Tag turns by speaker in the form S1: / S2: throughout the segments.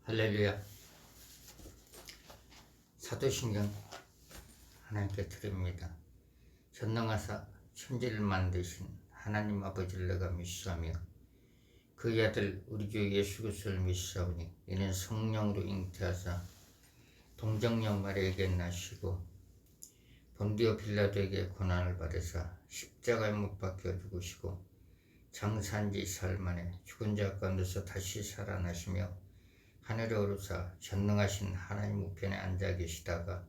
S1: 할렐루야. 사도신경 하나님께 드립니다. 전능하사 천지를 만드신 하나님 아버지를 내가 믿사오며 그의 아들 우리 주 예수 그리스도를 믿사오니 이는 성령으로 잉태하사 동정녀 마리아에게 나시고 본디오 빌라도에게 고난을 받으사 십자가에 못 박혀 죽으시고 장사한 지 사흘 만에 죽은 자 가운데서 다시 살아나시며 하늘에 오르사 전능하신 하나님 우편에 앉아 계시다가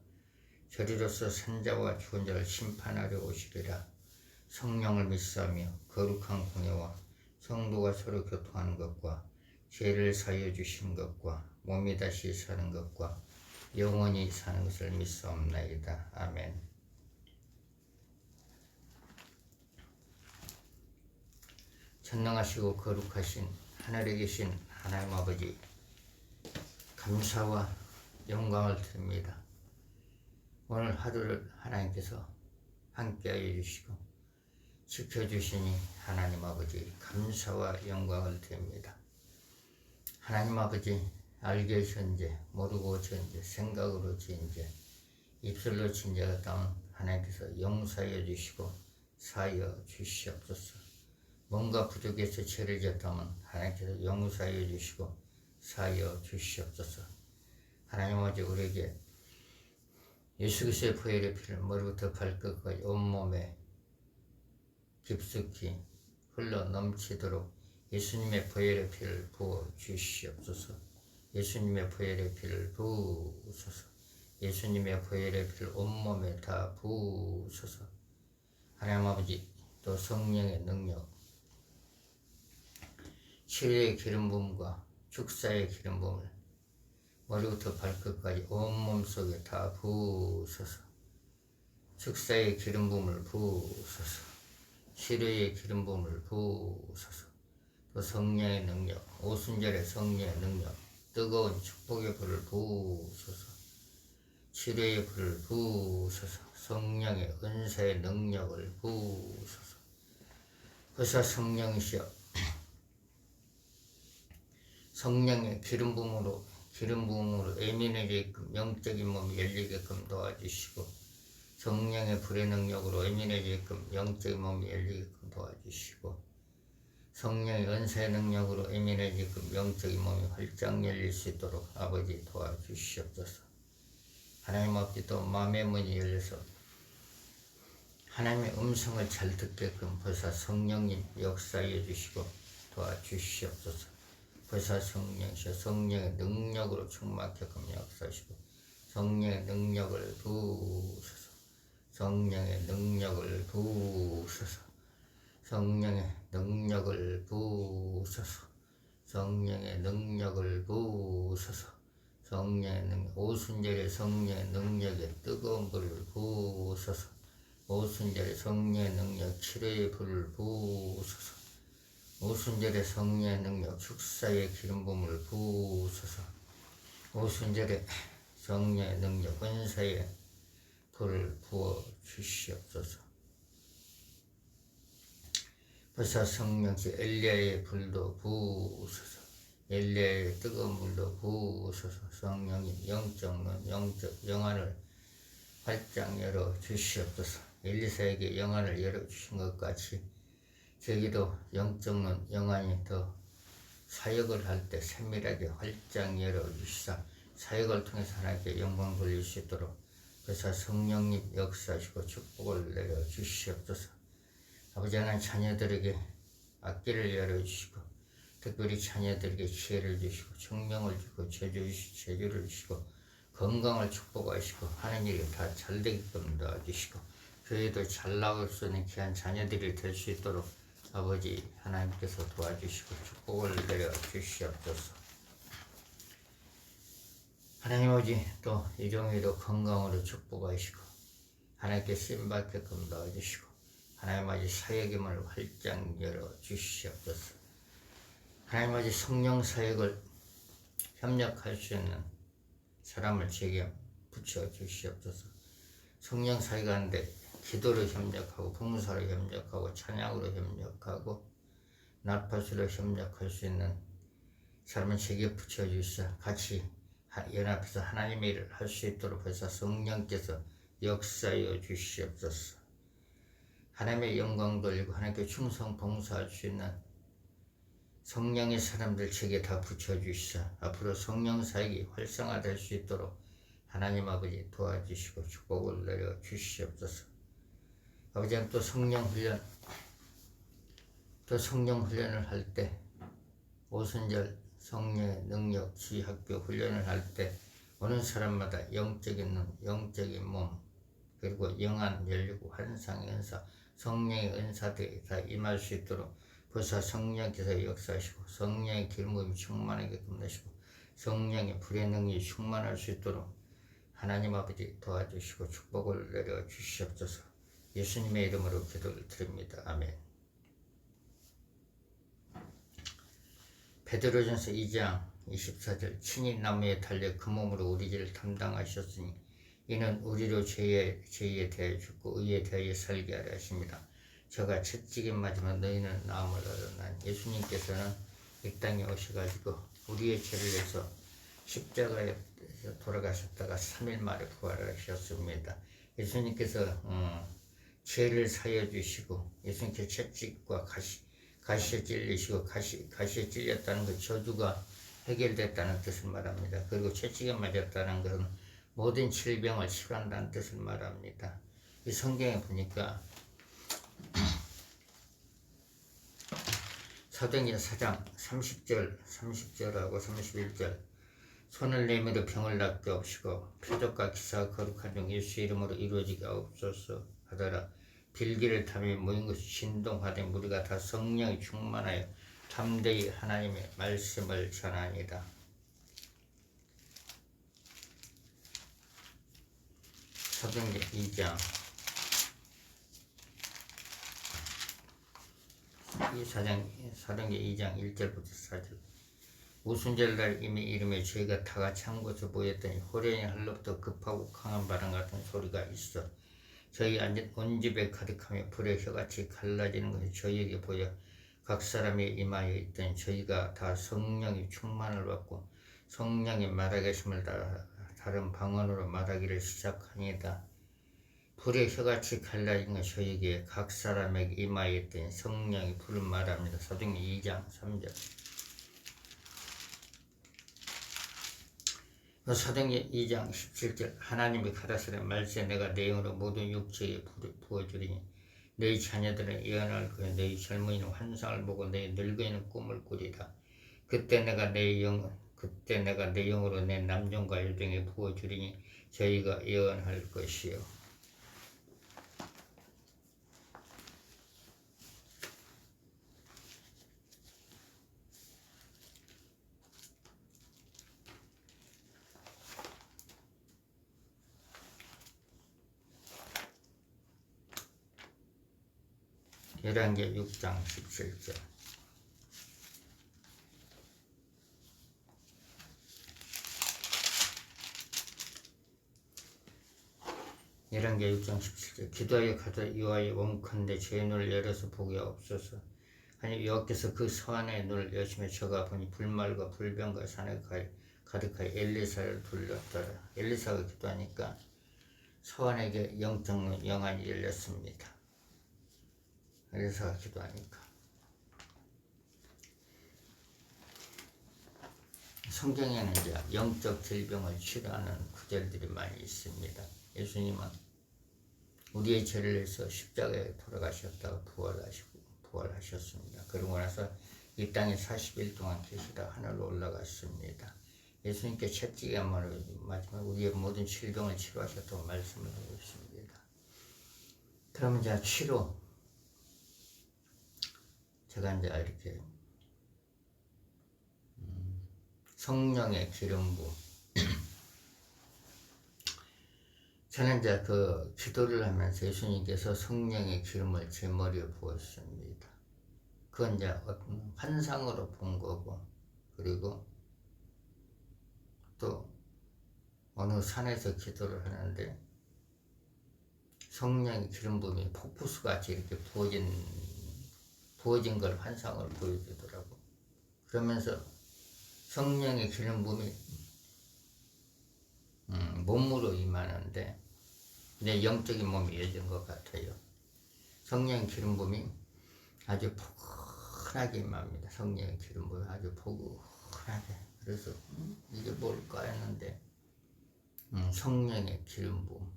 S1: 저리로서 산자와 죽은 자를 심판하려 오시리라. 성령을 믿사오며 거룩한 공예와 성도가 서로 교통하는 것과 죄를 사하여 주시는 것과 몸이 다시 사는 것과 영원히 사는 것을 믿사옵나이다. 아멘. 전능하시고 거룩하신 하늘에 계신 하나님 아버지, 감사와 영광을 드립니다. 오늘 하루를 하나님께서 함께하여 주시고 지켜주시니 하나님 아버지 감사와 영광을 드립니다. 하나님 아버지, 알게 전제, 모르고 전제, 생각으로 전제, 입술로 전제가 하나님께서 용서하여 주시고 사하여 주시옵소서. 뭔가 부족해서 죄를 졌다면 하나님께서 용서하여 주시고 사하여 주시옵소서. 하나님 아버지, 우리에게 예수 그리스도의 보혈의 피를 머리부터 발끝까지 온몸에 깊숙이 흘러 넘치도록 예수님의 보혈의 피를 부어 주시옵소서. 예수님의 보혈의 피를 부으소서. 예수님의 보혈의 피를 온몸에 다 부으소서. 하나님 아버지, 또 성령의 능력, 치유의 기름 부음과 축사의 기름 부음을 머리부터 발끝까지 온몸 속에 다 부으소서. 축사의 기름 부음을 부으소서. 치료의 기름 부음을 부으소서. 또 성령의 능력, 오순절의 성령의 능력, 뜨거운 축복의 불을 부으소서. 치료의 불을 부으소서. 성령의 은사의 능력을 부으소서. 그사 성령이시여, 성령의 기름 부음으로 예민해지게끔 영적인 몸이 열리게끔 도와주시고, 성령의 불의 능력으로 예민해지게끔 영적인 몸이 열리게끔 도와주시고, 성령의 은사의 능력으로 예민해지게끔 영적인 몸이 활짝 열릴 수 있도록 아버지 도와주시옵소서. 하나님 아버지, 또 마음의 문이 열려서 하나님의 음성을 잘 듣게끔 벌써 성령님 역사해 주시고 도와주시옵소서. 벌써 성령이시여, 성령의 능력으로 충만하게끔 역사하시고 성령의 능력을 부으소서. 성령의 능력을 부으소서. 성령의 능력을 부으소서. 성령의 능력을 부으소서. 성령의 능력, 오순절의 성령의 능력에 뜨거운 불을 부으소서. 오순절의 성령의 능력, 치료의 불을 부으소서. 오순절의 성령의 능력, 축사의 기름 부음을 부으소서. 오순절의 성령의 능력, 은사의 불을 부어 주시옵소서. 벌써 성령시 엘리야의 불도 부으소서. 엘리야의 뜨거운 물도 부으소서. 성령님 영적 눈, 영적 영안을 활짝 열어 주시옵소서. 엘리사에게 영안을 열어 주신 것 같이 저기도 영적 눈, 영안이 더 사역을 할 때 세밀하게 활짝 열어 주시사 사역을 통해서 하나님께 영광 돌릴 수 있도록 그래서 성령님 역사하시고 축복을 내려 주시옵소서. 아버지 하나님, 자녀들에게 앞길을 열어 주시고 특별히 자녀들에게 지혜를 주시고 청명을 주고 재주를 주시고 건강을 축복하시고 하는 일이 다 잘 되게끔 도와주시고 교회도 잘 나올 수 있는 귀한 자녀들이 될 수 있도록 아버지 하나님께서 도와주시고 축복을 내려 주시옵소서. 하나님 아버지, 또 이종희도 건강으로 축복하시고 하나님께 쓰임받게끔 도와주시고 하나님 아버지 사역의 문을 활짝 열어 주시옵소서. 하나님 아버지, 성령 사역을 협력할 수 있는 사람을 제게 붙여 주시옵소서. 성령 사역하는데 기도로 협력하고 봉사로 협력하고 찬양으로 협력하고 나팔수로 협력할 수 있는 사람은 제게 붙여주시사 같이 연합해서 하나님의 일을 할 수 있도록 해서 성령께서 역사하여 주시옵소서. 하나님의 영광 돌리고 하나님께 충성 봉사할 수 있는 성령의 사람들 제게 다 붙여주시사 앞으로 성령 사역이 활성화될 수 있도록 하나님 아버지 도와주시고 축복을 내려 주시옵소서. 아버지는 또 성령 훈련을 할 때 오순절 성령의 능력 지학교 훈련을 할 때 어느 사람마다 영적인 눈, 영적인 몸, 그리고 영안 열리고 환상의 은사, 성령의 은사들이 다 임할 수 있도록 보사 성령께서 역사하시고 성령의 기름부음이 충만하게 끝내시고 성령의 불의 능력이 충만할 수 있도록 하나님 아버지 도와주시고 축복을 내려 주시옵소서. 예수님의 이름으로 기도를 드립니다. 아멘. 베드로전서 2장 24절 친히 나무에 달려 그 몸으로 우리 죄를 담당하셨으니 이는 우리로 죄에 대하여 죽고 의에 대하여 살게 하려 하십니다. 저가 채찍에 맞으면 너희는 나음을 얻었나니 예수님께서는 이 땅에 오셔가지고 우리의 죄를 위해서 십자가에 돌아가셨다가 3일 만에 부활하셨습니다. 예수님께서 죄를 사여 주시고 예수님께서 채찍과 가시에 찔리시고 가시에 찔렸다는 그 저주가 해결됐다는 뜻을 말합니다. 그리고 채찍에 맞았다는 것은 모든 질병을 치료한다는 뜻을 말합니다. 이 성경에 보니까 사도행전 4장 30절하고 31절 손을 내밀어 병을 낫게 하시고 표적과 기사가 거룩한 중 예수 이름으로 이루어지게 하옵소서 하더라. 빌기를 타며 모인 것이 진동하되 우리가 다 성령이 충만하여 담대히 하나님의 말씀을 전하니라. 사도행전 2장 사도행전 2장 1절부터 4절 오순절날 이미 이름에 저희가 다 같이 한 곳을 보였더니 호련히 하늘로부터 급하고 강한 바람 같은 소리가 있어 저희 앉은 온 집에 가득하며 불의 혀같이 갈라지는 것이 저희에게 보여 각 사람이 임하여 있더니 저희가 다 성령이 충만을 받고 성령이 말하게 하심을 다른 방언으로 말하기를 시작하니이다. 불의 혀같이 갈라진 것이 저희에게 각 사람에게 임하여 있더니 성령이 불을 말합니다. 사도행전 2장 3절 사도행전 2장 17절 하나님이 가라사대 말세 내가 내 영으로 모든 육체에 부어주리니 너희 자녀들은 예언할 거요 너희 젊은이는 환상을 보고 너희 늙은이는 꿈을 꾸리라. 그때 내가 내 영으로 내 남종과 여종에 부어주리니 저희가 예언할 것이요. 열왕기하 6장 17절 열왕기하 6장 17절 기도하여 가자 여호와의 원컨대 제 눈을 열어서 보게 하옵소서. 아니 여호와께서 그 서안의 눈을 여시며 저가 보니 불말과 불병과 산에 가득하여 엘리사를 둘렀더라. 엘리사가 기도하니까 서안에게 영적 눈 영안이 열렸습니다. 엘리사가 기도하니까 성경에는 이제 영적 질병을 치료하는 구절들이 많이 있습니다. 예수님은 우리의 죄를 위해서 십자가에 돌아가셨다가 부활하셨습니다. 그러고 나서 이 땅에 40일 동안 계시다 하늘로 올라갔습니다. 예수님께 채찍에 맞으면 우리의 모든 질병을 치료하셨다고 말씀을 하고 있습니다. 그러면 이제 치료 제가 이제 이렇게 성령의 기름 부음 저는 이제 그 기도를 하면서 예수님께서 성령의 기름을 제 머리에 부었습니다. 그건 이제 어떤 환상으로 본 거고 그리고 또 어느 산에서 기도를 하는데 성령의 기름 부음이 폭포수같이 이렇게 부어진 걸 환상을 보여주더라고. 그러면서 성령의 기름 부음이 몸으로 임하는데 내 영적인 몸이 열린 것 같아요. 성령의 기름 부음이 아주 포근하게 임합니다. 성령의 기름 부음이 아주 포근하게. 그래서 이게 뭘까 했는데 성령의 기름 부음.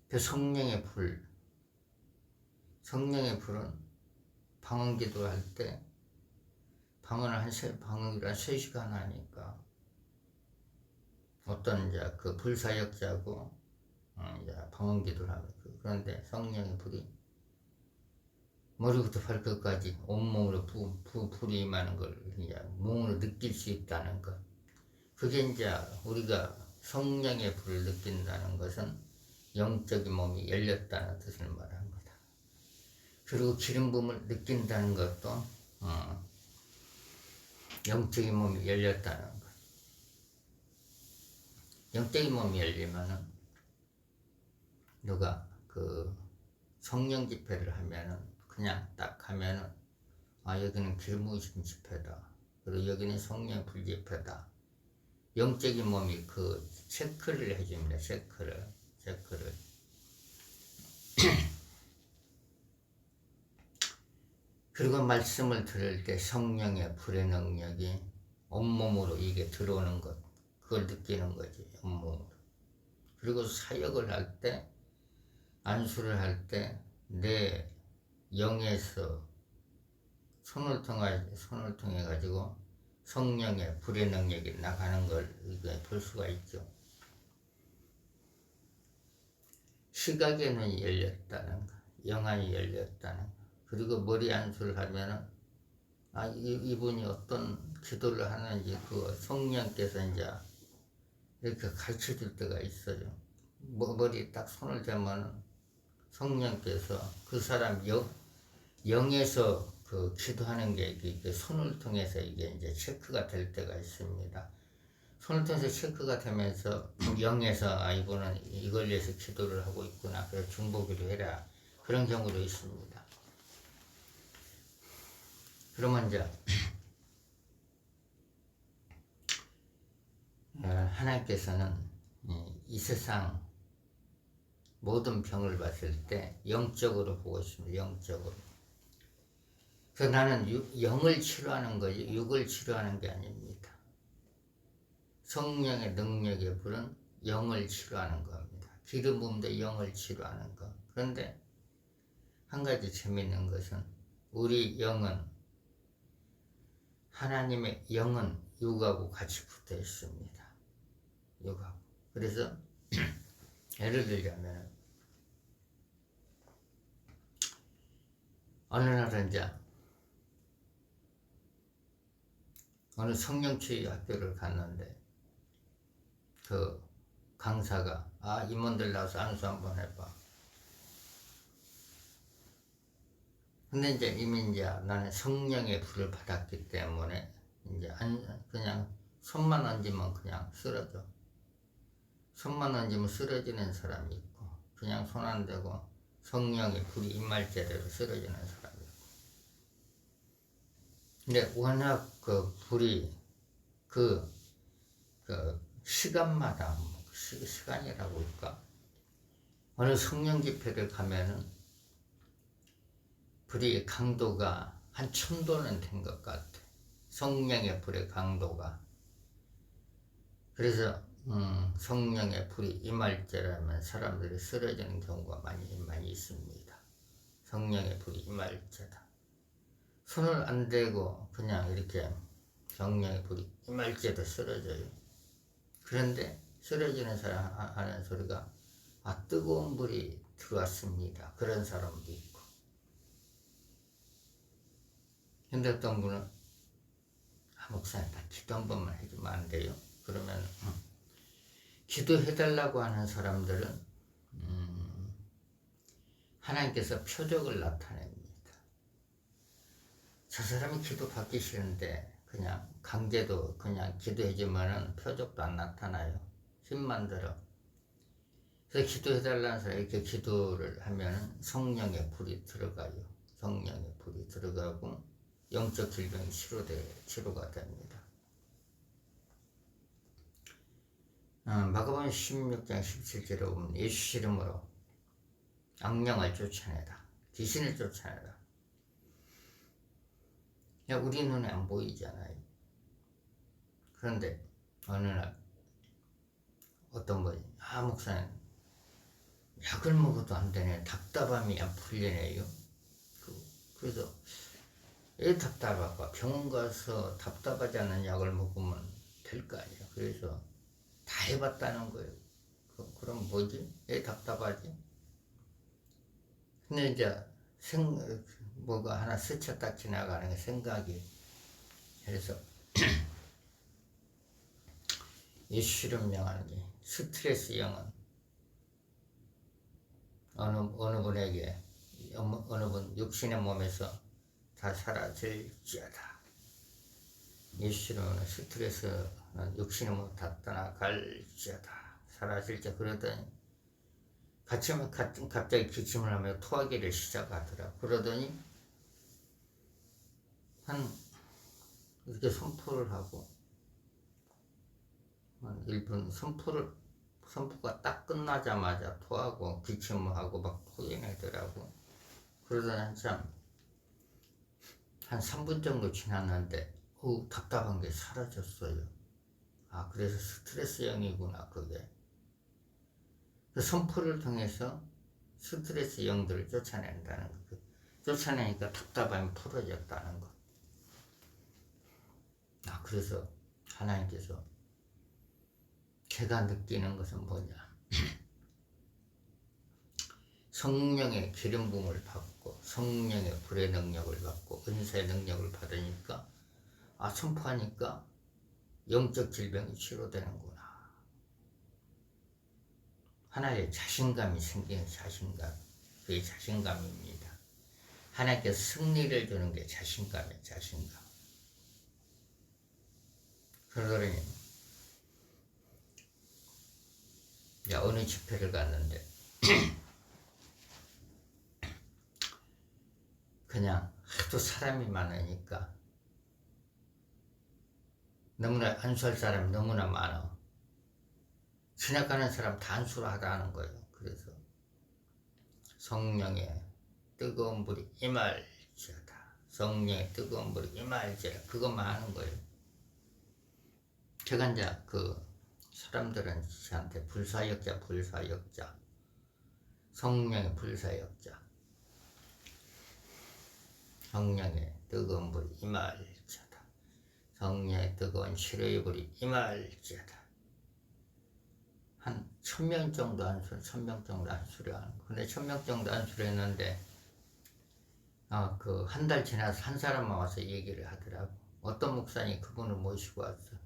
S1: 그 성령의 불. 성령의 불은 방언기도 할 때 방언을 방언기를 한 3시간 하니까 어떤 이제 그 불사역자고 이제 방언기도를 하면 그런데 성령의 불이 머리부터 발끝까지 온몸으로 불이 임하는 걸 이제 몸으로 느낄 수 있다는 것. 그게 이제 우리가 성령의 불을 느낀다는 것은 영적인 몸이 열렸다는 뜻을 말합니다. 그리고 기름 부음을 느낀다는 것도 영적인 몸이 열렸다는 것. 영적인 몸이 열리면은 누가 그 성령 집회를 하면은 그냥 딱 하면은 여기는 기름 부으신 집회다. 그리고 여기는 성령 불 집회다. 영적인 몸이 그 체크를 해줍니다. 체크를. 그리고 말씀을 들을 때 성령의 불의 능력이 온몸으로 이게 들어오는 것, 그걸 느끼는 거지, 온몸으로. 그리고 사역을 할 때, 안수를 할 때, 내 영에서 손을 통해 가지고 성령의 불의 능력이 나가는 걸 볼 수가 있죠. 시각의 눈이 열렸다는 거, 영안이 열렸다는 거. 그리고 머리 안수를 하면은 이분이 어떤 기도를 하는지 그 성령께서 이제 이렇게 가르쳐 줄 때가 있어요. 머리 딱 손을 대면은 성령께서 그 사람 영에서 그 기도하는 게 이게 손을 통해서 이게 이제 체크가 될 때가 있습니다. 손을 통해서 체크가 되면서 영에서 이분은 이걸 위해서 기도를 하고 있구나. 그래서 중보기도 해라. 그런 경우도 있습니다. 그러면 이제 하나님께서는 이 세상 모든 병을 봤을 때 영적으로 보고 있습니다. 영적으로. 그래서 나는 영을 치료하는 거지 육을 치료하는 게 아닙니다. 성령의 능력의 불은 영을 치료하는 겁니다. 기름 부음도 영을 치료하는 거. 그런데 한 가지 재미있는 것은 우리 영은 하나님의 영은 육하고 같이 붙어 있습니다. 육하고. 그래서 예를 들자면 어느 날은 이제 어느 성령치유 학교를 갔는데 그 강사가 임원들 나와서 안수 한번 해봐. 근데 이제 이미 이제 나는 성령의 불을 받았기 때문에 이제 그냥 손만 얹으면 그냥 쓰러져. 손만 얹으면 쓰러지는 사람이 있고 그냥 손 안 대고 성령의 불이 임할 때대로 쓰러지는 사람이 있고. 근데 워낙 그 불이 그 시간마다 시간이라고 할까? 어느 성령 집회를 가면은 불의 강도가 한 1000도는 된 것 같아. 성령의 불의 강도가. 그래서 성령의 불이 임할 때라면 사람들이 쓰러지는 경우가 많이 있습니다. 성령의 불이 임할 때다. 손을 안 대고 그냥 이렇게 성령의 불이 임할 때도 쓰러져요. 그런데 쓰러지는 사람 하는 소리가 뜨거운 불이 들어왔습니다. 그런 사람도 있고. 근데 어떤 분은 목사님 나 기도 한 번만 해주면 안 돼요? 그러면 기도해달라고 하는 사람들은 하나님께서 표적을 나타냅니다. 저 사람이 기도 받기 싫은데 그냥 강제도 그냥 기도해주면은 표적도 안 나타나요. 힘만 들어. 그래서 기도해달라는 사람이 이렇게 기도를 하면은 성령의 불이 들어가요. 성령의 불이 들어가고 영적 질병이 치료가 됩니다. 마가복음 16장 17절에 보면 예수 이름으로 악령을 쫓아내다, 귀신을 쫓아내다. 우리 눈에 안 보이잖아요. 그런데 어느 날 어떤 분이 목사님 약을 먹어도 안 되네, 답답함이 안 풀리네요. 그래서 왜 답답할까? 병원 가서 답답하지 않은 약을 먹으면 될 거 아니에요. 그래서 다 해봤다는 거예요. 그럼 뭐지? 왜 답답하지? 근데 이제 뭐가 하나 스쳐딱 지나가는 게 생각이. 그래서 이 실험령하는 게 스트레스 영은 어느 분에게 어느 분 육신의 몸에서 다 사라질지어다. 이 실험은 스트레스는 육신의 몸 다 떠나갈지어다. 사라질지. 그러더니 갑자기 기침을 하며 토하기를 시작하더라. 그러더니 이렇게 선포를 하고 한 1분 선포가 딱 끝나자마자 토하고 기침을 하고 막 토해내더라고. 그러더니 한 3분 정도 지났는데 답답한 게 사라졌어요. 그래서 스트레스형이구나 그게. 그 선포를 통해서 스트레스 영들을 쫓아낸다는 거. 쫓아내니까 답답함이 풀어졌다는 거. 그래서 하나님께서 제가 느끼는 것은 뭐냐. 성령의 기름 부음을 받고 성령의 불의 능력을 받고 은사의 능력을 받으니까 선포하니까 영적 질병이 치료되는구나. 하나의 자신감이 생기는 자신감. 그게 자신감입니다. 하나님께서 승리를 주는 게 자신감이에요. 자신감. 그러더니 어느 집회를 갔는데 그냥 하도 사람이 많으니까 너무나 안수할 사람이 너무나 많아. 지나가는 사람 다 안수를 하라는 거예요. 그래서 성령의 뜨거운 불이 임할지어다. 성령의 뜨거운 불이 임할지어다. 그것만 하는 거예요. 제가 이제 사람들은 저한테 불사역자, 성령의 불사역자, 성령의 뜨거운 불이 임할지어다. 성령의 뜨거운 치료의 불이 임할지어다. 한 1000명 정도 안수를, 1000명 정도 안수를 하는 거. 근데 1000명 정도 안수를 했는데 한 달 지나서 한 사람만 와서 얘기를 하더라고. 어떤 목사님이 그분을 모시고 왔어.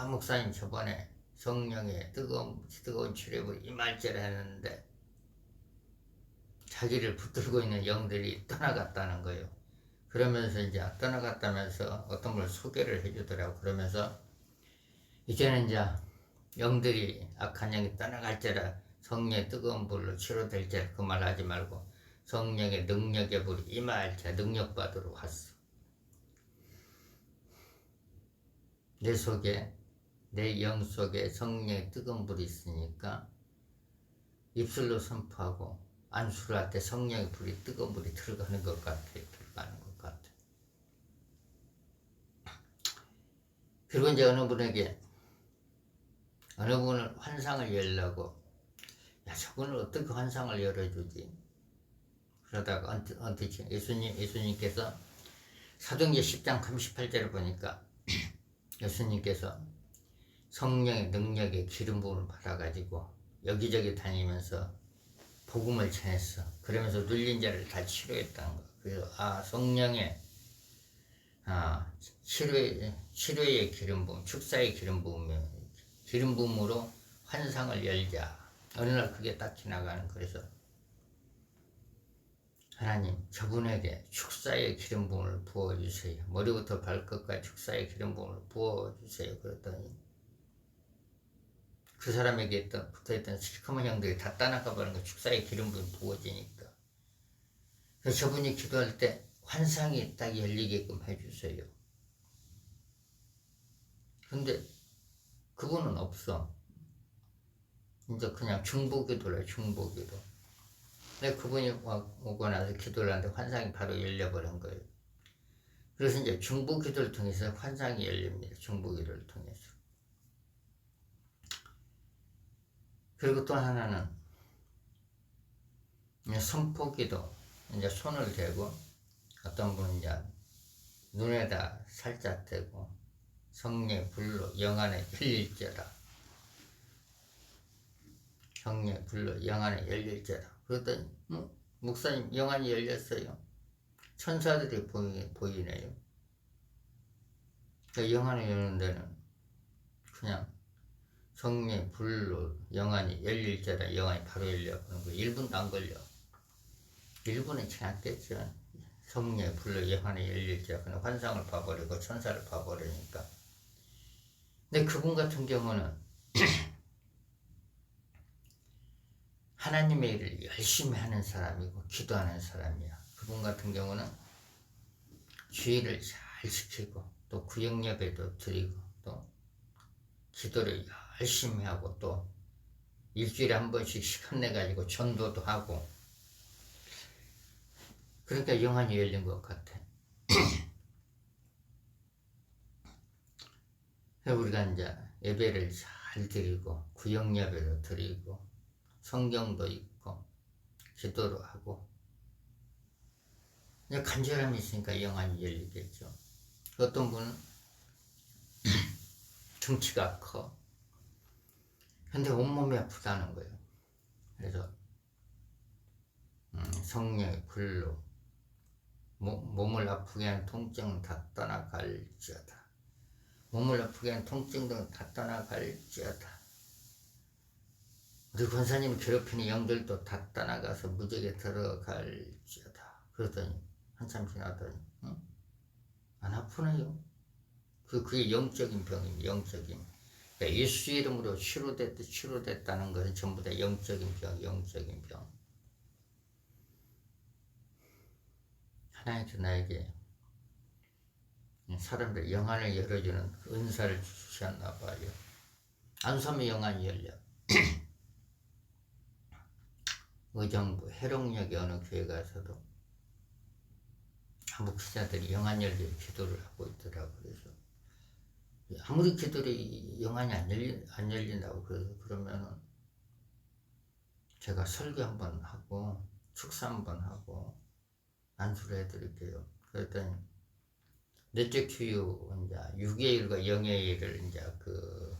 S1: 목사님 저번에 성령의 뜨거운 치료를 임할지라 했는데 자기를 붙들고 있는 영들이 떠나갔다는 거예요. 그러면서 이제 떠나갔다면서 어떤 걸 소개를 해주더라고. 그러면서 이제는 이제 영들이 악한 영이 떠나갈지라 성령의 뜨거운 불로 치료될지라 그 말 하지 말고 성령의 능력의 불이 임할지라 능력 받으러 왔어. 내 영 속에 성령의 뜨거운 불이 있으니까 입술로 선포하고 안수를 할 때 성령의 불이 뜨거운 불이 들어가는 것 같아. 그리고 이제 어느 분을 환상을 열려고 저분을 어떻게 환상을 열어주지? 그러다가 언뜻 예수님께서 사도행전 10장 38절을 보니까 예수님께서 성령의 능력의 기름 부음을 받아가지고 여기저기 다니면서 복음을 전했어. 그러면서 눌린 자를 다 치료했다는 거. 그래서 성령의 치료의 기름 부음, 축사의 기름 부음으로 환상을 열자. 어느 날 그게 딱 지나가는. 그래서 하나님 저분에게 축사의 기름 부음을 부어주세요. 머리부터 발끝까지 축사의 기름 부음을 부어주세요. 그랬더니 그 사람에게 붙어있던 시커먼 형들이 다 떠나가 버리는 거. 축사의 기름 부음이 부어지니까. 그래서 저분이 기도할 때 환상이 딱 열리게끔 해주세요. 근데 그분은 없어. 이제 그냥 중보기도래, 중보기도. 근데 그분이 오고 나서 기도를 하는데 환상이 바로 열려버린 거예요. 그래서 이제 중보기도를 통해서 환상이 열립니다. 중보기도를 통해서. 그리고 또 하나는 선포기도. 이제 손을 대고 어떤 분은 이제 눈에다 살짝 대고 성령의 불로 영안에 열릴지어다. 성령의 불로 영안에 열릴지어다. 그랬더니 목사님 영안이 열렸어요. 천사들이 보이네요. 그 영안이 여는 데는 그냥 성령의 불로 영안이 열릴지어다. 영안이 바로 열려버리는 거. 1분도 안 걸려. 1분은 지났겠죠. 성령의 불로 영안이 열릴지어다. 그냥 환상을 봐버리고 천사를 봐버리니까. 근데 그분 같은 경우는 하나님의 일을 열심히 하는 사람이고 기도하는 사람이야. 그분 같은 경우는 주의를 잘 지키고 또 구역예배도 드리고 또 기도를 열심히 하고 또 일주일에 한 번씩 시간 내가지고 전도도 하고 그러니까 영안이 열린 것 같아. 우리가 이제 예배를 잘 드리고 구역예배도 드리고 성경도 읽고 기도를 하고 이제 간절함이 있으니까 영안이 열리겠죠. 어떤 분은 등치가 커. 근데 온몸이 아프다는 거예요. 그래서 성령의 불로 몸을 아프게 하는 통증은 다 떠나갈지어다. 몸을 아프게 하는 통증은 다 떠나갈지어다. 우리 권사님을 괴롭히는 영들도 다 떠나가서 무적에 들어갈지어다. 그러더니 한참 지나더니 안 아프네요. 그게 영적인 병입니다. 영적인. 그러니까 예수 이름으로 치료됐다는 것은 전부 다 영적인 병, 영적인 병. 하나님께서 나에게 사람들 영안을 열어주는 은사를 주셨나 봐요. 안섬의 영안이 열려. 의정부 해롱역의 어느 교회 가서도 목사들이 영안 열려 기도를 하고 있더라고요. 그래서 아무리 기도를 영안이 안 열린다고 그러면은 제가 설교 한번 하고 축사 한번 하고 안수를 해드릴게요. 그랬더니 넷째 규유 이제 6의 일과 0의 일을 이제 그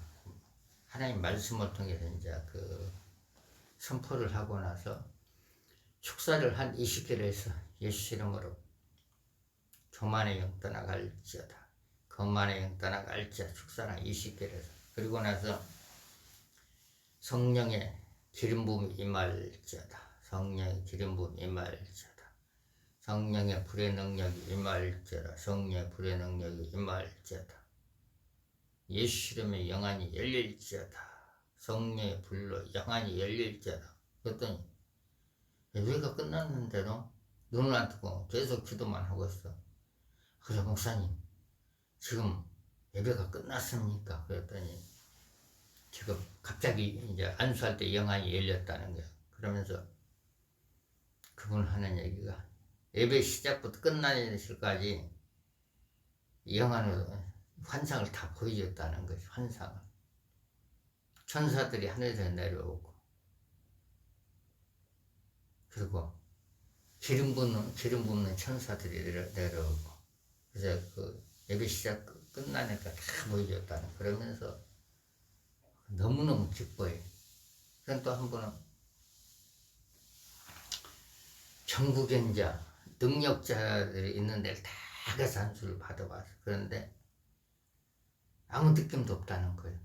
S1: 하나님 말씀을 통해서 이제 그 선포를 하고 나서 축사를 한 20개를 해서 예수 이름으로 교만의 영 떠나갈지어다. 거만의 영 떠나갈지어다. 축사를 한 20개를 해서 그리고 나서 성령의 기름 부음이 임할지어다. 성령의 기름 부음이 임할지어다. 성령의 불의 능력이 임할지어다. 성령의 불의 능력이 임할지어다. 예수 이름의 영안이 열릴지어다. 성령의 불로 영안이 열릴지어다. 그랬더니 예배가 끝났는데도 눈을 안 뜨고 계속 기도만 하고 있어. 그래 목사님 지금 예배가 끝났습니까? 그랬더니 지금 갑자기 이제 안수할 때 영안이 열렸다는 거야. 그러면서 그분 하는 얘기가 예배 시작부터 끝나는 시까지 영안으로 환상을 다 보여줬다는 거지. 환상을. 천사들이 하늘에서 내려오고 그리고 기름 붓는 천사들이 내려오고 그래서 그 예배 시작 끝나니까 다 보여줬다는 그러면서 너무너무 기뻐해. 그럼 또 한 번은 전국에 이제 능력자들이 있는 데를 다 가서 안수를 받아봤어. 그런데 아무 느낌도 없다는 거예요.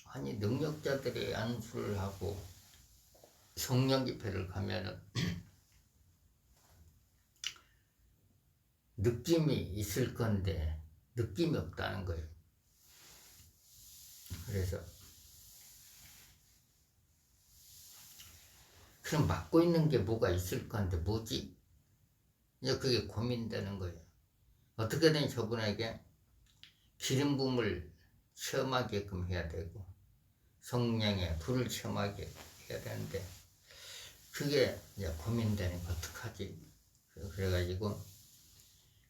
S1: 아니 능력자들이 안수를 하고 성령 집회를 가면은 느낌이 있을 건데 느낌이 없다는 거예요. 그래서 그럼 맡고 있는 게 뭐가 있을 건데 뭐지? 이제 그게 고민되는 거예요. 어떻게든 저분에게 기름 부음을 체험하게끔 해야 되고 성령의 불을 체험하게 해야 되는데 그게 이제 고민되는 거 어떡하지? 그래가지고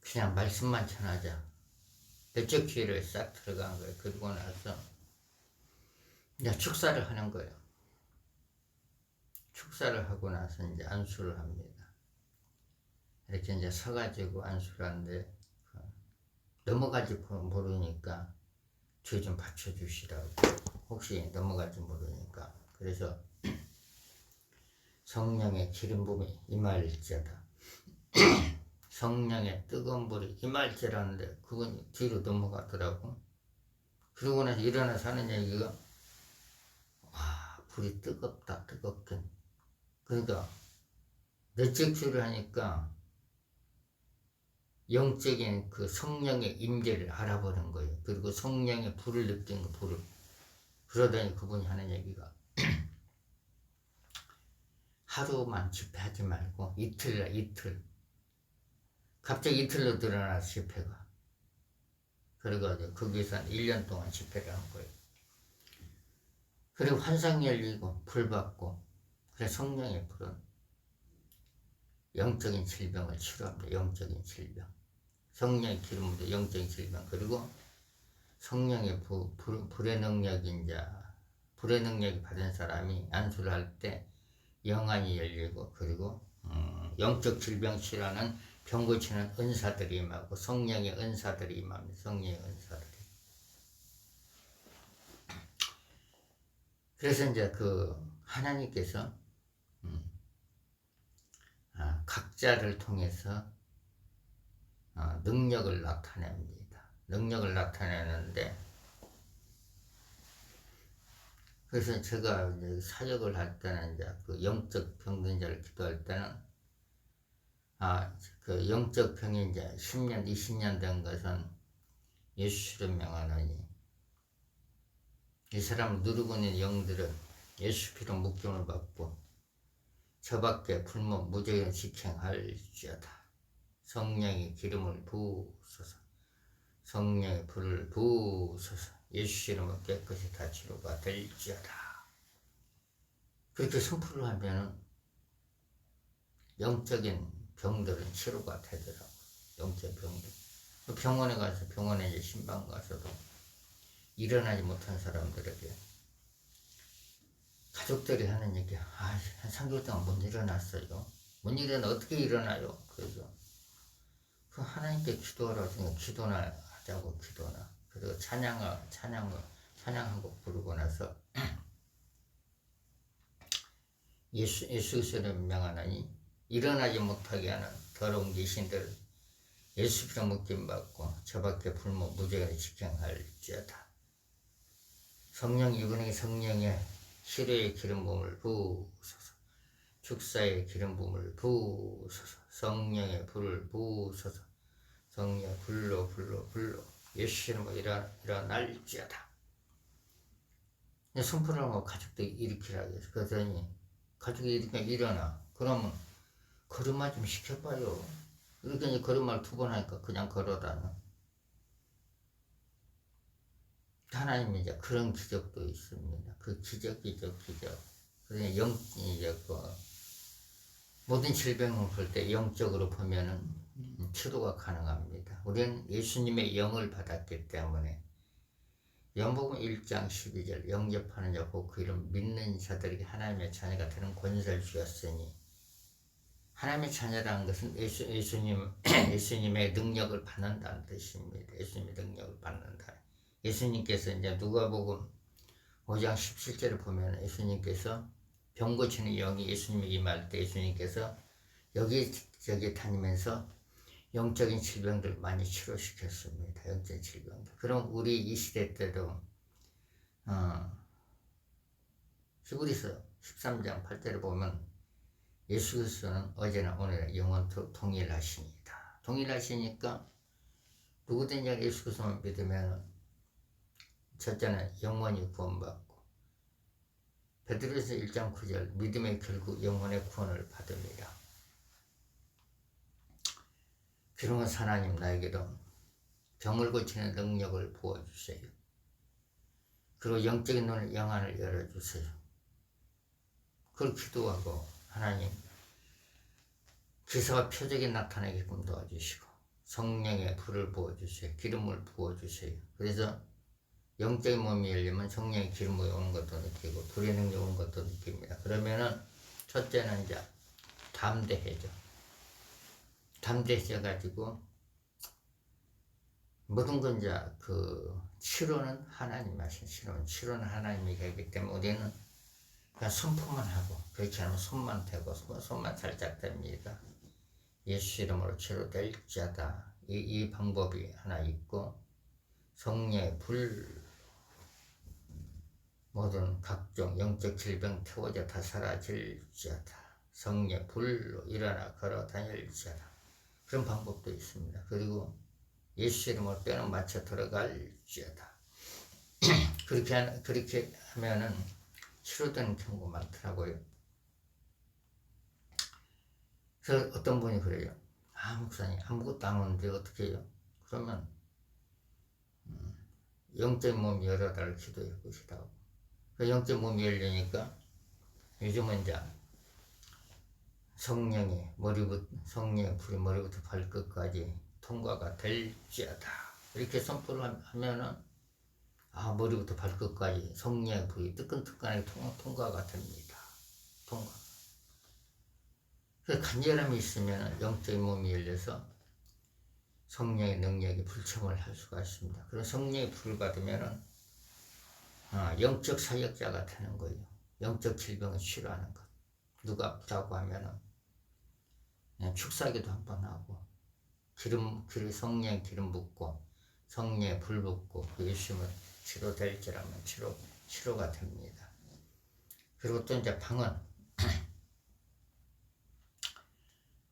S1: 그냥 말씀만 전하자. 내적 기회를 싹 들어간 거예요. 그러고 나서 이제 축사를 하는 거예요. 축사를 하고 나서 이제 안수를 합니다. 이렇게 이제 서가지고 안수를 하는데 넘어갈지 모르니까 주의 좀 받쳐주시라고. 혹시 넘어갈지 모르니까. 그래서 성령의 기름 부음이 임할지어다. 성령의 뜨거운 불이 임할지라는데 그건 뒤로 넘어가더라고. 그러고 나서 일어나서 하는 얘기가 와 불이 뜨겁다 뜨겁긴. 그러니까 내적주를 하니까 영적인 그 성령의 임재를 알아보는 거예요. 그리고 성령의 불을 느낀 거 불을. 그러더니 그분이 하는 얘기가 하루만 집회하지 말고 이틀 갑자기 이틀로 늘어나서 집회가. 그래가지고 거기서 한 1년 동안 집회를 한 거예요. 그리고 환상이 열리고 불 받고. 그래서 성령의 불은 영적인 질병을 치료합니다. 영적인 질병. 성령의 기름으로 영적인 질병. 그리고 성령의 불의 능력인 자, 불의 능력이 받은 사람이 안수를 할 때 영안이 열리고 그리고 영적 질병 치료하는 병 고치는 은사들이 임하고 성령의 은사들이 임합니다. 성령의 은사들이. 그래서 이제 그 하나님께서 각자를 통해서 능력을 나타냅니다. 능력을 나타내는데 그래서 제가 이제 사역을 할 때는 이제 그 영적 병든자를 기도할 때는 그 영적 병이 이제 10년, 20년 된 것은 예수를 명하노니 이 사람을 누르고 있는 영들은 예수 피로 묶임을 받고 저밖에 불못 무죄를 직행할지어다. 성령의 기름을 부으소서. 성령의 불을 부으소서. 예수 이름으로 깨끗이 다 치료가 될지어다. 그렇게 선포를 하면은 영적인 병들은 치료가 되더라고. 영적 병들. 병원에 가서 병원에 이제 신방 가서도 일어나지 못한 사람들에게 가족들이 하는 얘기, 한 3개월 동안 못 일어났어요. 못 일어나 어떻게 일어나요? 그래서 그 하나님께 기도하라고 기도나 하자고 기도나. 그리고 찬양하고 부르고 나서 예수를 명하나니 일어나지 못하게 하는 더러운 귀신들 예수 피로 묶임 받고 저밖에 불못 무죄가 직행할지어다. 성령 이분에게 성령의 치료의 기름 부음을 부으소서. 축사의 기름 부음을 부으소서. 성령의 불을 부으소서. 성령의 불로 예수 이름으로 일어날지어다. 선포를 하고 가족들이 일으키라고 해서 그러더니 가족이 일으키면 일어나. 그러면 걸음마 좀 시켜봐요. 이렇게 이제 걸음마를 2번 하니까 그냥 걸어라는. 하나님이 이제 그런 기적도 있습니다. 그 기적. 그러니까 모든 질병을 볼 때 영적으로 보면은 치료가 가능합니다. 우리는 예수님의 영을 받았기 때문에 요한복음 1장 12절 영접하는 자 곧 그 이름 믿는 자들에게 하나님의 자녀가 되는 권세를 주었으니 하나님의 자녀라는 것은 예수님의 능력을 받는다는 뜻입니다. 예수님의 능력을 받는다. 예수님께서 이제 누가복음 5장 17절을 보면 예수님께서 병 고치는 영이 예수님에게 임할 때 예수님께서 여기저기 다니면서 영적인 질병들 많이 치료시켰습니다. 영적인 질병들. 그럼 우리 이 시대 때도 히브리서 13장 8절을 보면 예수 그리스도는 어제나 오늘나 영원토록 동일하시니다. 동일하시니까 누구든지 예수 그리스도만 믿으면 첫째는 영원히 구원받고 베드로서 1장 9절 믿음의 결국 영혼의 구원을 받습니다. 그런 하나님 나에게도 병을 고치는 능력을 부어주세요. 그리고 영적인 눈을 영안을 열어주세요. 그걸 기도하고 하나님 기사와 표적이 나타나게끔 도와주시고 성령의 불을 부어주세요. 기름을 부어주세요. 그래서 영적인 몸이 열리면 성령의 기름이 오는 것도 느끼고 불의 능력이 오는 것도 느낍니다. 그러면은 첫째는 이제 담대해져. 담대해져가지고 모든 건 이제 그 치료는 하나님 하신 치료는 하나님이 하기 때문에 우리는 그냥 선포만 하고 그렇지 않으면 손만 대고 손만 살짝 댑니다. 예수 이름으로 치료될지어다. 이 방법이 하나 있고 성령의 불 모든 각종 영적 질병 태워져 다 사라질지어다. 성령의 불로 일어나 걸어 다닐지어다. 그런 방법도 있습니다. 그리고 예수 이름으로 뼈는 맞춰 들어갈지어다. 그렇게 하면은 치료되는 경우가 많더라고요. 그래서 어떤 분이 그래요. 목사님 아무것도 안 오는데 어떻게 해요? 그러면 영적인 몸이 열어달라고 기도해 보시라고. 그 영적인 몸이 열리니까 요즘은 이제 성령의 불이 머리부터 발끝까지 통과가 될지어다. 이렇게 선포를 하면은 머리부터 발끝까지 성령의 불이 뜨끈뜨끈하게 통과가 됩니다. 통과. 그래서 간절함이 있으면 영적인 몸이 열려서 성령의 능력이 불청을 할 수가 있습니다. 그런 성령의 불을 받으면은 영적 사역자가 되는 거예요. 영적 질병을 치료하는 것. 누가 아프다고 하면은 축사기도 한번 하고 성령의 기름 붓고 성령의 불 붓고 그 예수님을 치료될지라면 치료가 됩니다. 그리고 또 이제 방언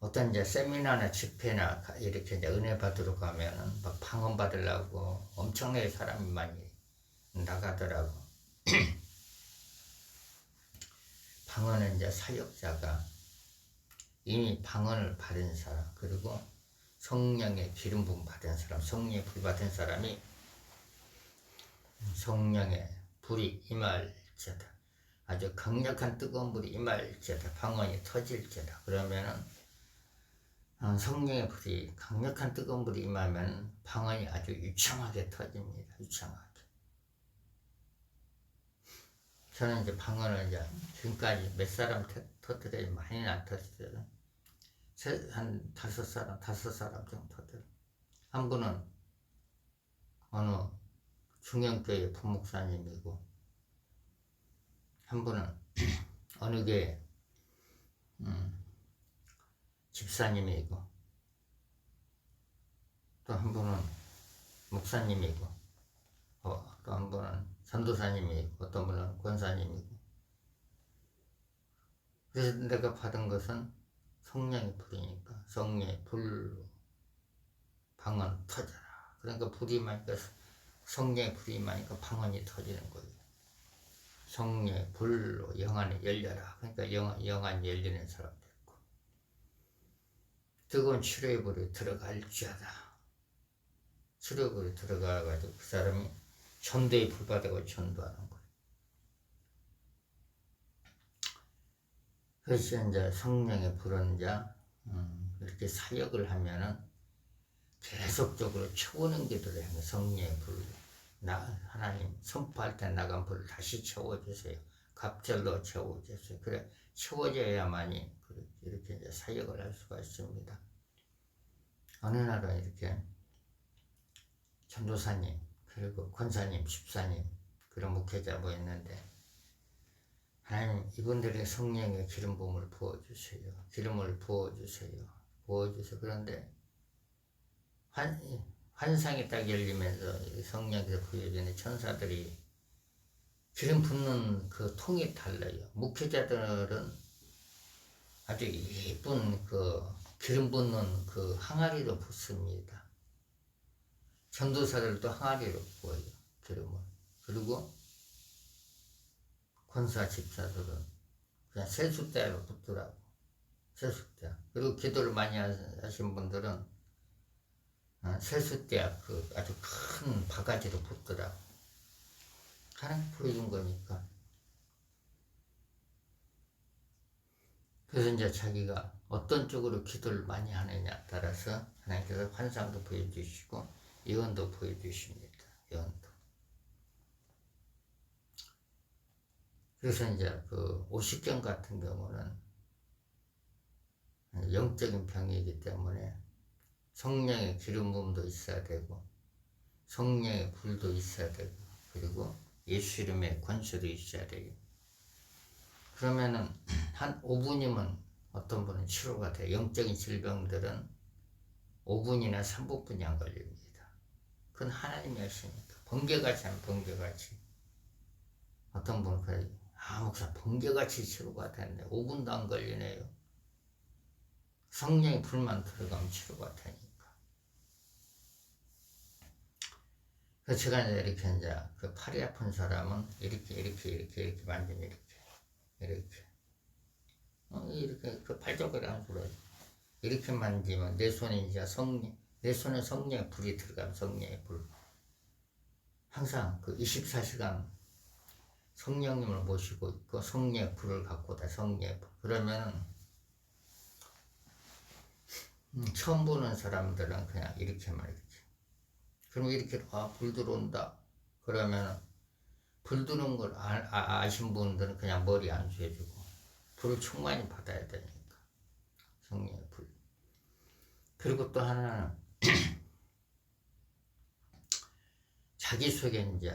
S1: 어떤 이제 세미나나 집회나 이렇게 이제 은혜 받으러 가면은 막 방언 받으려고 엄청나게 사람이 많이 나가더라고. 방언은 이제 사역자가 이미 방언을 받은 사람, 그리고 성령의 기름 부음 받은 사람, 성령의 불 받은 사람이 성령의 불이 임할지어다. 아주 강력한 뜨거운 불이 임할지어다. 방언이 터질지어다. 그러면은 성령의 불이 강력한 뜨거운 불이 임하면 방언이 아주 유창하게 터집니다. 유창하게. 저는 이제 방언을 이제 지금까지 몇 사람 터뜨려 많이는 안 터뜨려요. 한 다섯 사람 정도 터뜨려. 한 분은 어느 중형교회 부목사님이고, 한 분은 어느 교회 집사님이고, 또 한 분은 목사님이고, 또 한 분은 전도사님이고, 어떤 분은 권사님이고. 그래서 내가 받은 것은 성령의 불이니까 성령의 불로 방언 터져라. 그러니까 불이 많으니까 성령의 불이 많으니까 방언이 터지는 거예요. 성령의 불로 영안이 열려라. 그러니까 영안이 열리는 사람 됐고, 뜨거운 치료의 불이 들어갈지어다. 치료의 불이 들어가가지고 그 사람이 전도의 불 받아고 전도하는 거예요. 그래서 이제 성령의 불은 이제 이렇게 사역을 하면은 계속적으로 채우는 기도를 하면 성령의 불, 하나님 선포할 때 나간 불을 다시 채워주세요. 갑절로 채워주세요. 그래 채워져야만이 이렇게 이제 사역을 할 수가 있습니다. 어느 날은 이렇게 전도사님, 그리고 권사님, 집사님, 그런 목회자 모였는데, 하나님 이분들의 성령의 기름 부음을 부어주세요. 기름을 부어주세요. 그런데 환상이 딱 열리면서 성령께서 부여주는 천사들이 기름 붓는 그 통이 달라요. 목회자들은 아주 예쁜 그 기름 붓는 그 항아리로 붓습니다. 전도사들도 항아리로 부어요. 기름을. 그리고 권사 집사들은 그냥 세숫대로 붓더라고. 세숫대. 그리고 기도를 많이 하신 분들은 세숫대야 그 아주 큰 바가지로 붙더라. 하나님 보여준 거니까. 그래서 이제 자기가 어떤 쪽으로 기도를 많이 하느냐 따라서 하나님께서 환상도 보여주시고 예언도 보여주십니다. 예언도. 그래서 이제 그 오십경 같은 경우는 영적인 병이기 때문에 성령의 기름 부음도 있어야 되고 성령의 불도 있어야 되고 그리고 예수 이름의 권세도 있어야 되고 그러면은 한 5분이면 어떤 분은 치료가 돼요. 영적인 질병들은 5분이나 3분뿐이 안 걸립니다. 그건 하나님이 하시니까. 번개같이 하면 번개같이. 어떤 분은 그래요. 목사 번개같이 치료가 됐네. 5분도 안 걸리네요. 성령의 불만 들어가면 치료가 되니까. 그래서 제가 이제 그 팔이 아픈 사람은 이렇게 만지면 이렇게 그 발자국이 안 들어요. 이렇게 만지면 내 손에 이제 내 손에 성령의 불이 들어가면 성령의 불. 항상 그 24시간 성령님을 모시고 있고 성령의 불을 갖고 다 성령의 불. 그러면은 처음 보는 사람들은 그냥 이렇게만 이렇게. 그럼 이렇게 불 들어온다. 그러면 불 들어온 걸 아신 분들은 그냥 머리 안수해주고 불을 충만히 받아야 되니까 성령의 불. 그리고 또 하나는 자기 속에 이제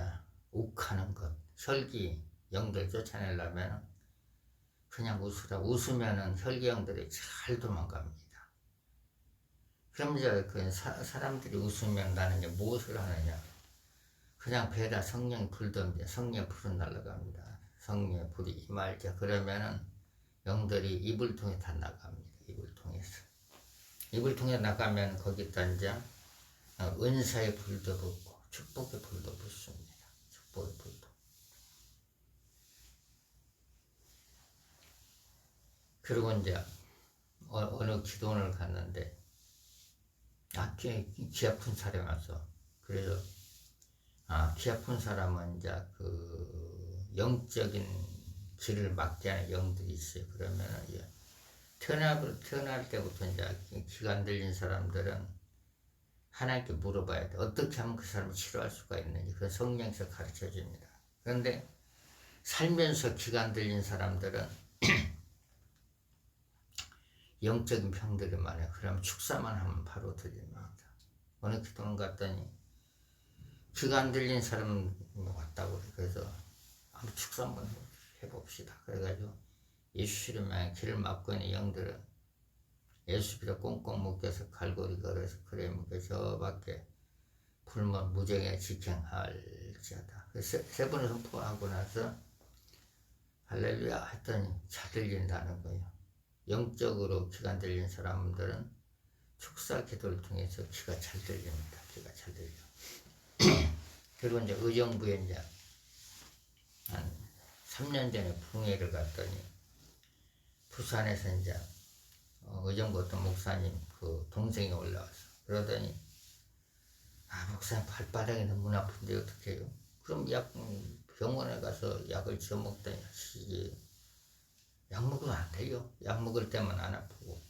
S1: 욱하는 것, 혈기 영들 쫓아내려면 그냥 웃으라. 웃으면은 혈기 영들이 잘 도망갑니다. 그럼 이제 그 사람들이 웃으면 나는 이제 무엇을 하느냐? 그냥 배에다 성령이 불던데 성령의 불은 날아갑니다. 성령의 불이 임할자. 그러면은 영들이 입을 통해 다 나갑니다. 입을 통해서. 입을 통해 나가면 거기다 이제 은사의 불도 붙고 축복의 불도 붙습니다. 축복의 불도. 그리고 이제 어느 기도원을 갔는데 키 아픈 사람이 왔어. 그래서 키 아픈 사람은 이제 그 영적인 길을 막지 않은 영들이 있어요. 그러면은 태어날 때부터 이제 기가 안 들린 사람들은 하나님께 물어봐야 돼. 어떻게 하면 그 사람을 치료할 수가 있는지. 그 성령에서 가르쳐 줍니다. 그런데 살면서 기가 안 들린 사람들은 영적인 병들이 많아요. 그러면 축사만 하면 바로 들립니다. 어느 기도원 갔더니 귀가 안 들린 사람 왔다고 그래. 그래서 한번 축사 한번 해봅시다. 그래가지고 예수 이름에 길을 막고 있는 영들은 예수 비로 꽁꽁 묶여서 갈고리 걸어서 그래 묶여 저 밖에 불면 무정에 직행할지어다. 세 번을 선포하고 나서 할렐루야 했더니 잘 들린다는 거예요. 영적으로 귀가 안 들린 사람들은 축사 기도를 통해서 귀가 잘 들립니다. 귀가 잘 들려. 그리고 이제 의정부에 이제 한 3년 전에 붕해를 갔더니 부산에서 이제 의정부 어떤 목사님 그 동생이 올라왔어. 그러더니 목사님 발바닥이 너무 아픈데 어떻게 해요? 그럼 병원에 가서 약을 지어 먹더니 약 먹으면 안 돼요. 약 먹을 때만 안 아프고.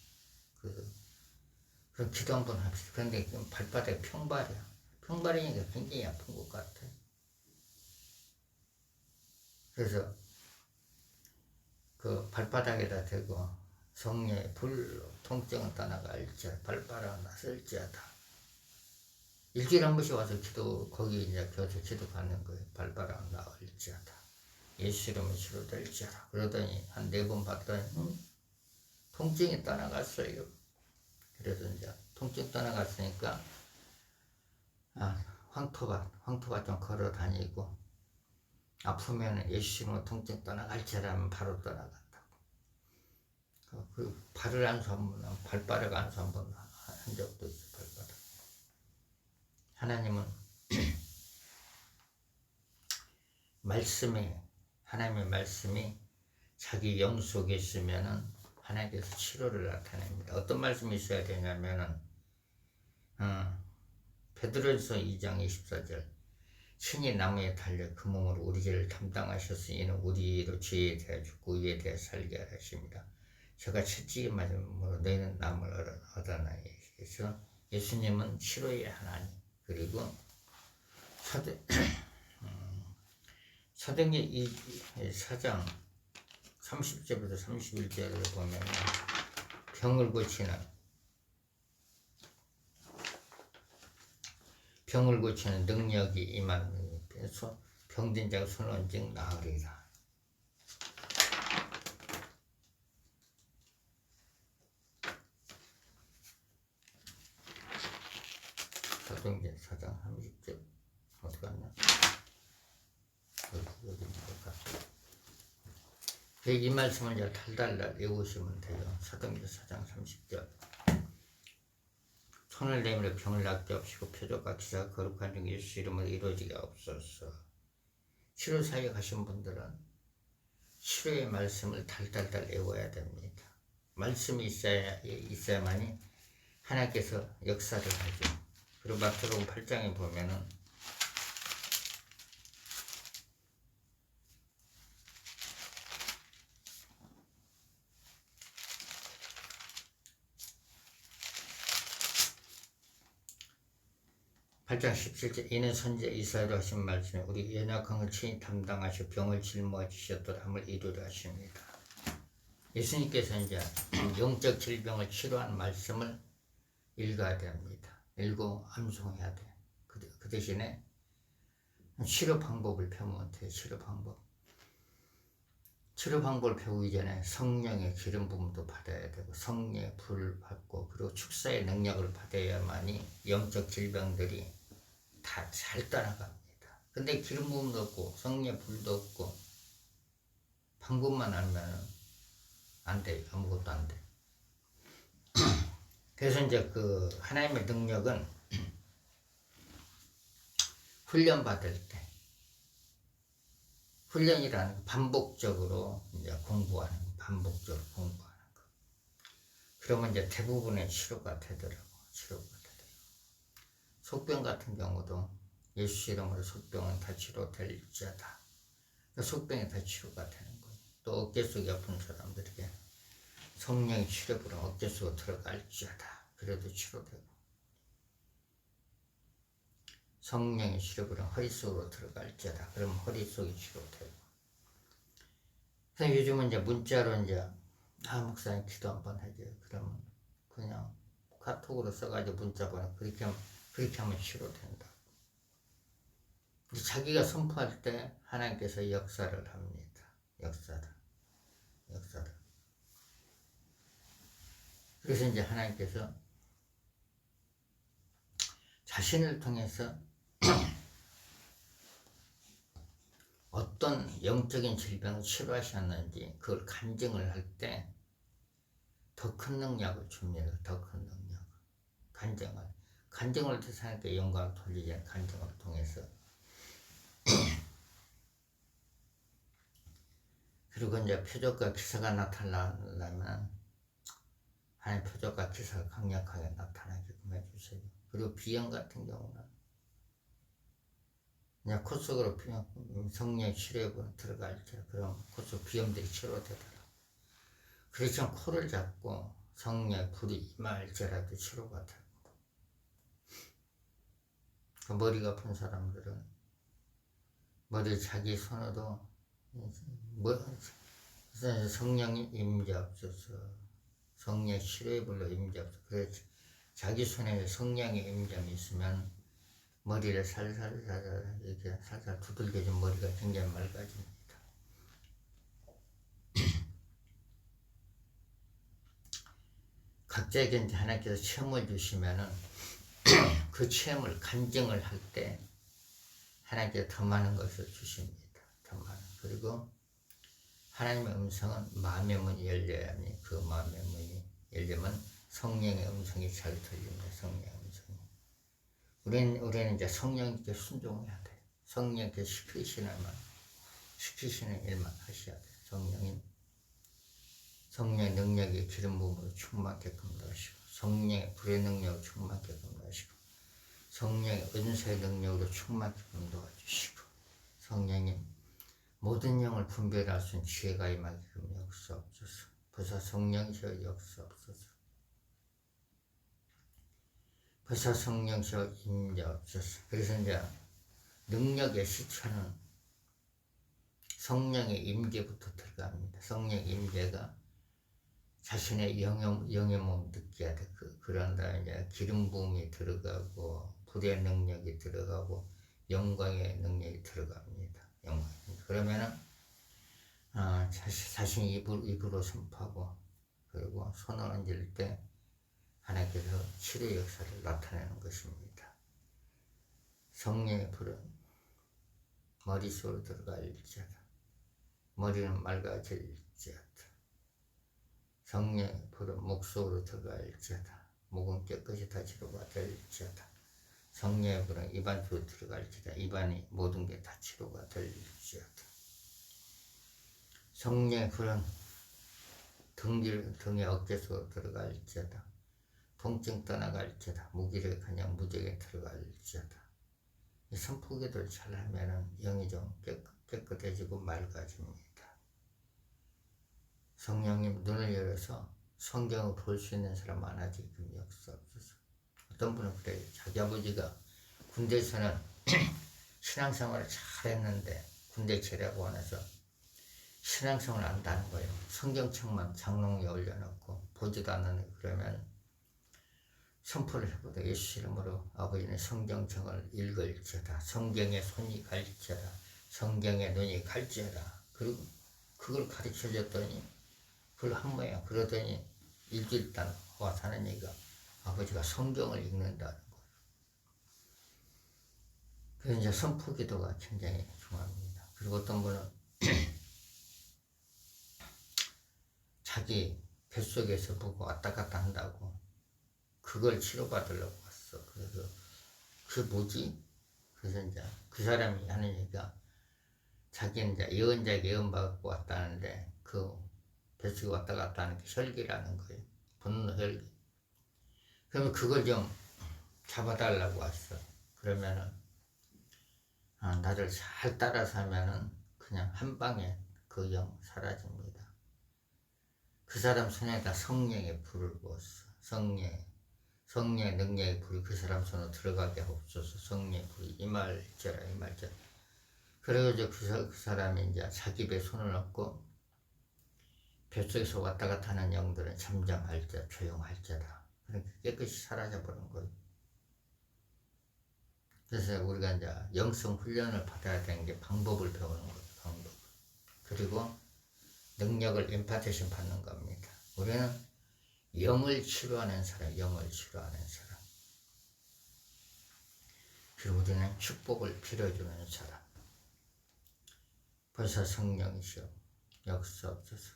S1: 그럼 기도 한번 합시다. 그런데 발바닥이 평발이야. 평발이니까 굉장히 아픈 것 같아. 그래서 그 발바닥에다 대고 성령의 불로 통증은 떠나갈지어다. 발바닥은 나설지어다. 일주일에 한 번씩 와서 거기 이제 교회에서 기도 받는 거예요. 발바닥은 나을지어다. 예수 이름으로 치료될지어다. 그러더니 한 4번 봤더니 통증이 떠나갔어요. 그래서 이제 통증 떠나갔으니까 황토밭 좀 걸어 다니고 아프면 예수 이름으로 통증 떠나갈지어다 하면 바로 떠나간다고. 그 발을 안수 한번 발바닥 안수 한번 한 적도 있어. 발바닥. 하나님은 하나님의 말씀이 자기 영 속에 있으면은 하나님께서 치료를 나타냅니다. 어떤 말씀이 있어야 되냐면은 베드로전서 2장 24절 신이 나무에 달려 그 몸으로 우리 죄를 담당하셨으니 이는 우리로 죄에 대해 죽고 의에 대해 살게 하십니다. 제가 채찍에 맞음으로 너희는 남을 얻어나니. 그래서 예수님은 치료의 하나님. 그리고 사도행전 4장 30절부터 31절을 보면 병을 고치는 능력이 임하면서 병든 자가 손을 얹은 나으리라. 사도행전 4장 30절 어디 갔나? 이 말씀을 이제 달달달 외우시면 돼요. 사도행전 4장 30절 손을 내밀어 병을 낫게 하시고 표적과 기사가 거룩한 중 예수 이름으로 이루어지게 없어서. 치료 사역에 가신 분들은 치료의 말씀을 달달달 외워야 됩니다. 말씀이 있어야만이 하나님께서 역사를 하죠. 그리고 마태복음 8장에 보면은 (8장 17절) 이는 선지자 이사야로 하신 말씀에 우리 연약한 걸 친히 담당하시고 병을 짊어져 주셨도다 함을 이루려 하십니다. 예수님께서 이제 영적 질병을 치료하는 말씀을 읽어야 됩니다. 읽고 암송해야 돼. 그 대신에 치료 방법을 배우면 돼요. 치료 방법을 배우기 전에 성령의 기름 부음도 받아야 되고 성령의 불을 받고 그리고 축사의 능력을 받아야만이 영적 질병들이 다 잘 따라갑니다. 근데 기름 부음도 없고 성령의 불도 없고 방법만 알면 안 돼요. 아무것도 안 돼. 그래서 이제 그 하나님의 능력은 훈련 받을 때 훈련이라는 반복적으로 이제 반복적으로 공부하는 거. 그러면 이제 대부분의 치료가 되더라고. 속병 같은 경우도 예수 이름으로 속병은 다 치료될지어다. 속병이 다 치료가 되는 거예요. 또 어깨 속이 아픈 사람들에게 성령의 치료부로 어깨 속으로 들어갈지어다. 그래도 치료되고. 성령의 치료부로 허리 속으로 들어갈지어다. 그러면 허리 속이 치료되고. 그래서 요즘은 이제 문자로 이제 목사님 기도 한번 해줘요. 그러면 그냥 카톡으로 써가지고 문자 보내. 그렇게 하면 치료된다. 자기가 선포할 때 하나님께서 역사를 합니다. 역사를. 그래서 이제 하나님께서 자신을 통해서 어떤 영적인 질병을 치료하셨는지 그걸 간증을 할 때 더 큰 능력을 줍니다. 더 큰 능력. 간증을 통해서 하나님께 영광을 돌리지 않은 간증을 통해서. 그리고 이제 표적과 기사가 나타나려면 하나님 표적과 기사가 강력하게 나타나게끔 해주세요. 그리고 비염 같은 경우는 그냥 코 속으로 성령 치료에 들어갈 때 그럼 코 속 비염들이 치료되더라. 그렇지만 코를 잡고 성령 불이 임할지라도 치료가 되고. 그 머리가 아픈 사람들은 머리 자기 손으로 성령이 임재하옵소서. 성령 치료의 불로 임재하옵소서. 그래서 자기 손에 성령의 임재함이 있으면 머리를 살살 이렇게 살살 두들겨준 머리가 굉장히 맑아집니다. 각자에게 이제 하나님께서 체험을 주시면은 그 체험을 간증을 할 때 하나님께서 더 많은 것을 주십니다. 더 많은. 그리고 하나님의 음성은 마음의 문이 열려야 하니 그 마음의 문이 열리면 성령의 음성이 잘 들립니다. 성령의 음성이. 우리는 이제 성령님께 순종해야 돼. 성령께 시키시는 일만 하셔야 돼. 성령의 능력이 기름 부음으로 충만하게끔 하시고 성령의 불의 능력으로 충만하게끔 하시고 성령의 은사의 능력으로 충만케 도와주시고 성령님 모든 영을 분별할 수 있는 지혜가 임하게끔 역사옵소서. 보사 성령이여 역사옵소서. 보사 성령이여 임재옵소서. 그래서 이제 능력의 시초는 성령의 임재부터 들어갑니다. 성령의 임재가 자신의 영의 몸 느껴야 돼. 그런 다음에 이제 기름 부음이 들어가고 불의 능력이 들어가고 영광의 능력이 들어갑니다. 영광. 그러면은 자신이 입으로 선포하고 그리고 손을 얹을 때 하나님께서 치료의 역사를 나타내는 것입니다. 성령의 불은 머릿속으로 들어갈지어다. 머리는 맑아질지어다. 성령의 불은 목 속으로 들어갈지어다. 목은 깨끗이 다 치료가 될지어다. 성령의 불은 입안 속으로 들어갈지어다. 입안이 모든 게 다 치료가 될지어다. 성령의 불은 등의 어깨 속으로 들어갈지어다. 통증 떠나갈지어다. 무기력하냐 무적에 들어갈지어다. 이 선포기도를 잘 하면은 영이 좀 깨끗해지고 맑아집니다. 성령님 눈을 열어서 성경을 볼 수 있는 사람 많아지게끔 역사옵소서. 어떤 분은 그래요. 자기 아버지가 군대에서는 신앙생활을 잘 했는데 군대 제대하고 나서 신앙생활을 안다는 거예요. 성경책만 장롱에 올려놓고 보지도 않는. 그러면 선포를 해보다 예수 이름으로 아버지는 성경책을 읽을지어다. 성경에 손이 갈지어다. 성경에 눈이 갈지어다. 그리고 그걸 가르쳐줬더니 그걸 한 모양. 그러더니 일주일 동안 와서 하는 얘기가 아버지가 성경을 읽는다는 거예요. 그래서 이제 선포 기도가 굉장히 중요합니다. 그리고 어떤 분은 자기 뱃속에서 보고 왔다 갔다 한다고 그걸 치료받으려고 왔어. 그래서 그게 뭐지? 그래서 이제 그 사람이 하는 얘기가 자기는 이제 예언자에게 예언받고 왔다는데 그 뱃속에 왔다 갔다 하는 게 혈기라는 거예요. 분노 혈기. 그러면 그걸 좀 잡아달라고 왔어. 그러면은 나를 잘 따라서 하면은 그냥 한 방에 그 영 사라집니다. 그 사람 손에다 성령의 불을 부었어. 성령의 능력의 불이 그 사람 손으로 들어가게 하옵소서. 성령의 불이 임할지어라. 그래가지고 그 사람이 이제 자기 배에 손을 얹고 뱃속에서 왔다 갔다 하는 영들은 잠잠할지어다. 조용할지어다. 그러니까 깨끗이 사라져버린 거예요. 그래서 우리가 이제 영성 훈련을 받아야 되는 게 방법을 배우는 거예요. 방법. 그리고 능력을 임파테이션 받는 겁니다. 우리는 영을 치료하는 사람, 영을 치료하는 사람. 그리고 우리는 축복을 빌어주는 사람. 벌써 성령이시여 역사옵소서.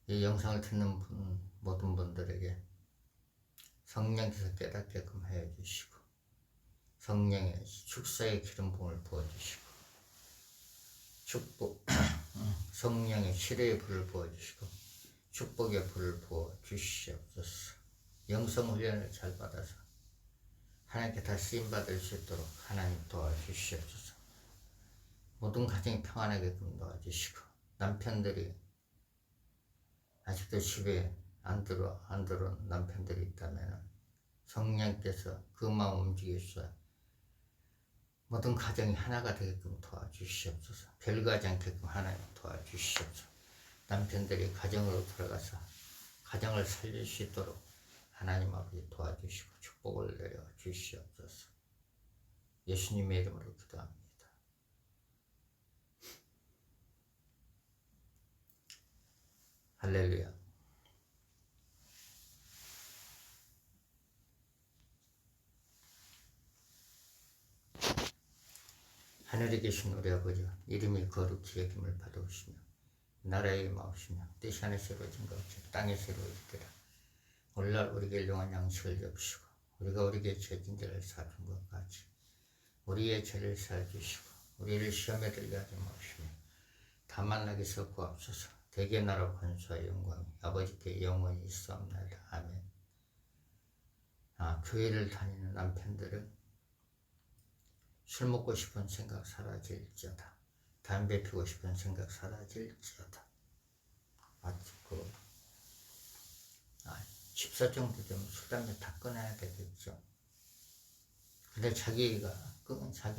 S1: 이 영상을 듣는 모든 분들에게 성령께서 깨닫게끔 해주시고 성령의 축사의 기름 부음을 부어주시고 축복 성령의 치료의 불을 부어주시고 축복의 불을 부어주시옵소서. 영성 훈련을 잘 받아서 하나님께 다 쓰임받을 수 있도록 하나님 도와주시옵소서. 모든 가정이 평안하게끔 도와주시고 남편들이 아직도 집에 안 들어온 남편들이 있다면 성령께서 그 마음 움직이셔서 모든 가정이 하나가 되게끔 도와주시옵소서. 별거하지 않게끔 하나님 도와주시옵소서. 남편들이 가정으로 들어가서 가정을 살릴 수 있도록 하나님 아버지 도와주시고 축복을 내려 주시옵소서. 예수님의 이름으로 기도합니다. 할렐루야. 하늘에 계신 우리 아버지, 이름이 거룩히 여김을 받으시며 나라의 마옵시며 뜻이 하늘에서 이루어진 것 같이 땅에서 이루어지리라. 오늘날 우리에게 일용할 양식을 주시고 우리가 우리에게 죄진 자를 사준 것 같이 우리의 죄를 사주시고 우리를 시험에 들게 하지 마옵시며 다만 나기서 구하옵소서. 대개 나라 권수와 영광이 아버지께 영원히 있사옵나이다. 아멘. 교회를 다니는 남편들은 술 먹고 싶은 생각 사라질지어다. 담배 피우고 싶은 생각 사라질지어다. 집사 정도 되면 술, 담배 다 끊어야 되겠죠. 근데 자기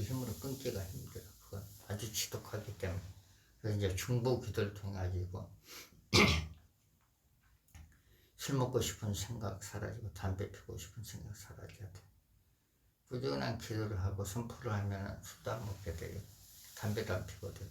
S1: 힘으로 끊기가 힘들어. 그건 아주 지독하기 때문에. 그래서 이제 중보 기도를 통해 가지고 술 먹고 싶은 생각 사라지고 담배 피우고 싶은 생각 사라져야 돼. 꾸준한 기도를 하고 선포를 하면 술도 안 먹게 돼요. 담배도 안 피거든.